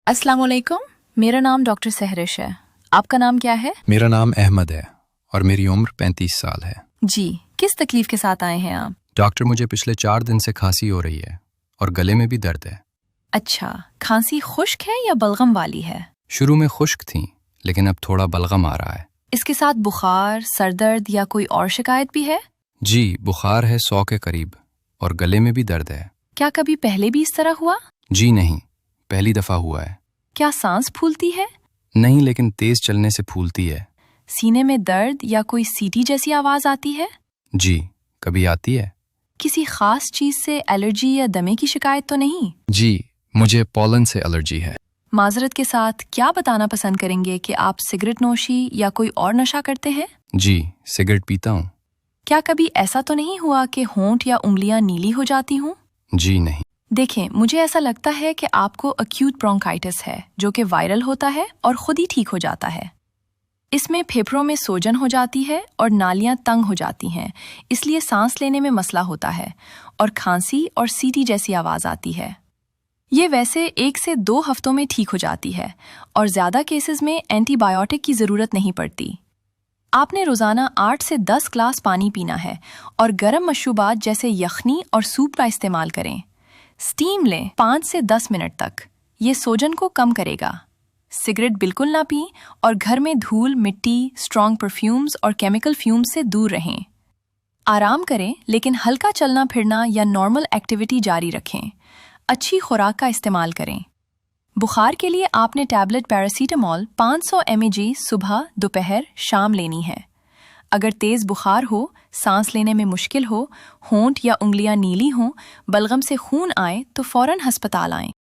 अस्सलाम वालेकुम, मेरा नाम डॉक्टर सहरिश है। आपका नाम क्या है? मेरा नाम अहमद है और मेरी उम्र 35 साल है। जी, किस तकलीफ के साथ आए हैं आप? डॉक्टर, मुझे पिछले 4 दिन से खांसी हो रही है और गले में भी दर्द है। अच्छा, खांसी खुश्क है या बलगम वाली है? शुरू में खुश्क थी, लेकिन अब थोड़ा बलगम आ रहा है। इसके साथ बुखार, सर दर्द या कोई और शिकायत भी है? जी, बुखार है 100 के करीब और गले में भी दर्द है। क्या कभी पहले भी इस तरह हुआ? जी नहीं, पहली दफ़ा हुआ है। क्या सांस फूलती है? नहीं, लेकिन तेज चलने से फूलती है। सीने में दर्द या कोई सीटी जैसी आवाज आती है? जी, कभी आती है। किसी खास चीज से एलर्जी या दमे की शिकायत तो नहीं? जी, मुझे पॉलन से एलर्जी है। माजरत के साथ क्या बताना पसंद करेंगे कि आप सिगरेट नोशी या कोई और नशा करते हैं? जी, सिगरेट पीता हूँ। क्या कभी ऐसा तो नहीं हुआ कि होंठ या उंगलियां नीली हो जाती हों? जी नहीं। देखें, मुझे ऐसा लगता है कि आपको अक्यूट ब्रोंकाइटिस है, जो कि वायरल होता है और खुद ही ठीक हो जाता है। इसमें फेफड़ों में सोजन हो जाती है और नालियां तंग हो जाती हैं, इसलिए सांस लेने में मसला होता है और खांसी और सीटी जैसी आवाज़ आती है। ये वैसे 1 से 2 हफ्तों में ठीक हो जाती है और ज़्यादा केसेस में एंटीबायोटिक की ज़रूरत नहीं पड़ती। आपने रोज़ाना 8 से 10 ग्लास पानी पीना है और गर्म मशरूबात जैसे यखनी और सूप का इस्तेमाल करें। स्टीम लें 5 से 10 मिनट तक, ये सोजन को कम करेगा। सिगरेट बिल्कुल ना पीं और घर में धूल, मिट्टी, स्ट्रॉन्ग परफ्यूम्स और केमिकल फ्यूम्स से दूर रहें। आराम करें, लेकिन हल्का चलना फिरना या नॉर्मल एक्टिविटी जारी रखें। अच्छी खुराक का इस्तेमाल करें। बुखार के लिए आपने टैबलेट पैरासीटामोल 500 mg सुबह, दोपहर, शाम लेनी है। अगर तेज़ बुखार हो, सांस लेने में मुश्किल हो, होंठ या उंगलियां नीली हों, बलगम से खून आए तो फौरन हस्पताल आएं।